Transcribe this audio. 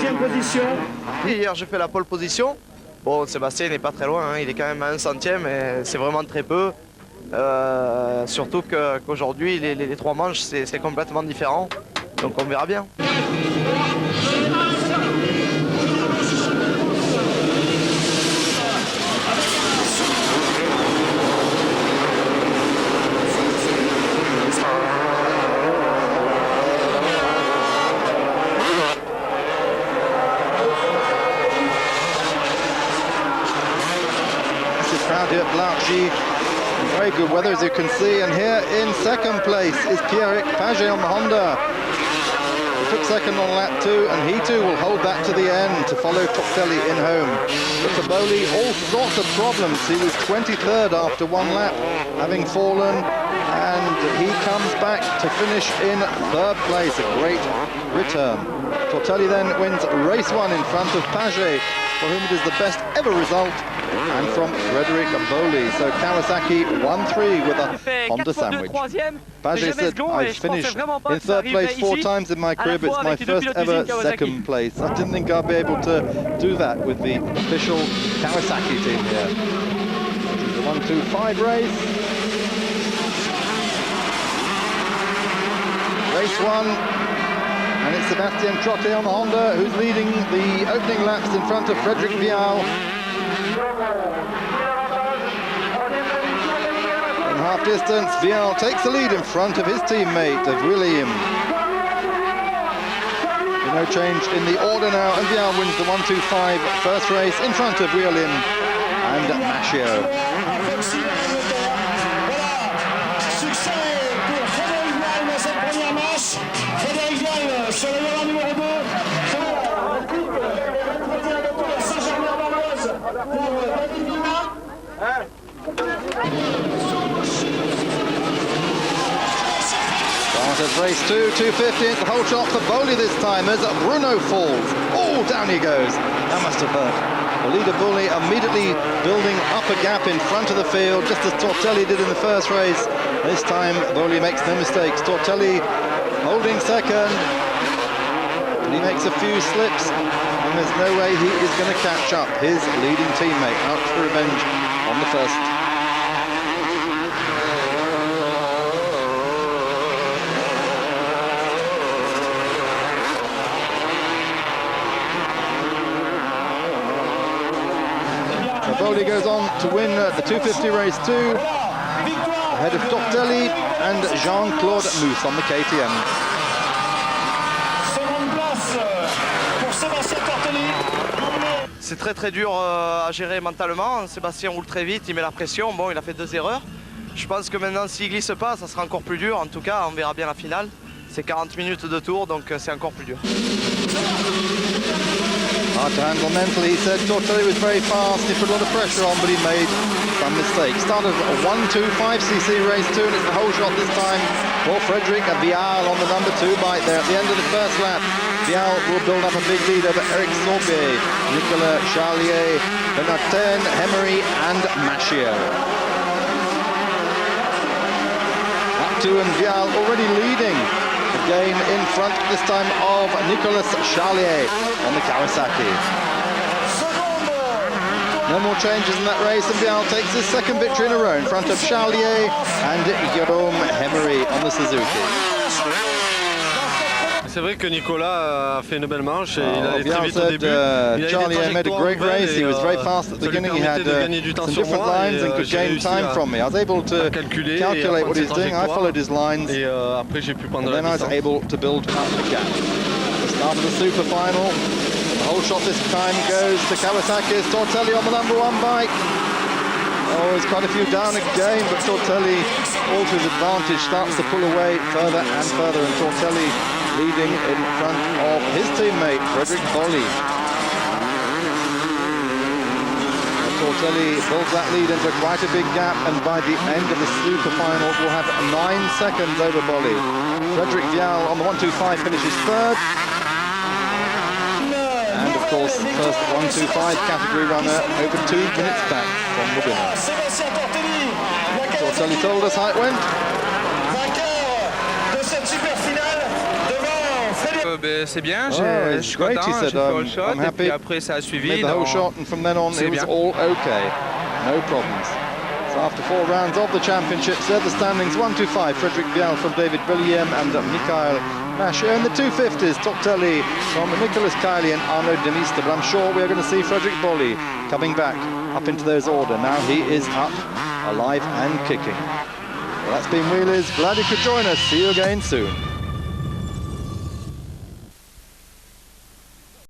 deuxième position. Hier, j'ai fait la pole position. Bon, Sébastien n'est pas très loin, hein. Il est quand même à 1 centième et c'est vraiment très peu. Surtout qu'aujourd'hui, les 3 manches, c'est complètement différent. Donc on verra bien. Very good weather, as you can see, and here in second place is Pierrick Paget on the Honda. He took second on lap 2, and he too will hold that to the end to follow Tortelli in home. But for Bowley, all sorts of problems. He was 23rd after 1 lap, having fallen, and he comes back to finish in 3rd place. A great return. Tortelli then wins race 1 in front of Paget, for whom it is the best ever result, and from Frederick Bowley. So Kawasaki 1-3 with a Honda sandwich. Paget said, I've finished in 3rd place 4 times in my career, but it's my first ever 2nd place. I didn't think I'd be able to do that with the official Kawasaki team here. This is a 1-2-5 race. Race 1. And it's Sebastian Trottier on the Honda who's leading the opening laps in front of Frederick Vial. In half distance, Vial takes the lead in front of his teammate, of William. No change in the order now, and Vial wins the 1-2-5 first race in front of William and Machio. Started race 2, 250, it's the whole shot for Bowley this time as Bruno falls. Oh, down he goes. That must have hurt. The leader Bowley immediately building up a gap in front of the field, just as Tortelli did in the first race. This time Bowley makes no mistakes. Tortelli holding second. And he makes a few slips, and there's no way he is going to catch up his leading teammate out for revenge on the first. So Bowley goes on to win the 250 race 2, ahead of Tortelli and Jean-Claude Mousse on the KTM. C'est très dur à gérer mentalement. Sébastien roule très vite, il met la pression. Bon, il a fait 2 erreurs. Je pense que maintenant, s'il glisse pas, ça sera encore plus dur. En tout cas, on verra bien la finale. C'est 40 minutes de tour, donc c'est encore plus dur. Hard to handle mentally, he said. Tortelli was very fast, he put a lot of pressure on, but he made some mistakes. Started a 1-2-5cc race 2, and it's the whole shot this time for Frederick Vial on the number 2 bike there. At the end of the first lap, Vial will build up a big lead over Eric Sorbier, Nicolas Charlier, Benatin, Hemery, and Machio. Lap 2 and Vial already leading. Again in front this time of Nicolas Charlier on the Kawasaki. No more changes in that race, and Vial takes his 2nd victory in a row in front of Charlier and Jérôme Hemery on the Suzuki. C'est vrai que Nicolas a fait une belle manche et il allait très vite au début. Charlie made a great race. He was very fast at the beginning. He had some different lines and could gain time from me. I was able to calculate what he was doing. I followed his lines, and then I was able to build up the gap. The start of the super final. The whole shot this time goes to Kawasaki's Tortelli on the number 1 bike. Oh, there's quite a few down again, but Tortelli, all to his advantage, starts to pull away further and further, and Tortelli leading in front of his teammate, Frederick Bowley. Tortelli builds that lead into quite a big gap, and by the end of the super final, we'll have 9 seconds over Bowley. Frederick Vial on the 1-2-5 finishes 3rd. And of course, first 1-2-5 category runner over 2 minutes back from the winner. Tortelli told us how it went. Vainqueur de cette super finale devant Frédéric C'est bien, Oh, je it's suis great, content, he j'ai said. fait all shot, I'm et happy. puis après ça a suivi. Made the whole donc shot, and from then on c'est it was bien. all okay. No problems. So after 4 rounds of the championships, there the standings 1-5. Frederick Bial from David Willem and Mikhail Masher in the 250s. Top telly from Nicholas Kiley and Arnaud Demiste. But I'm sure we're going to see Frederick Bolly coming back up into those order. Now he is up, alive and kicking. Well, that's been Wheelers. Glad you could join us. See you again soon.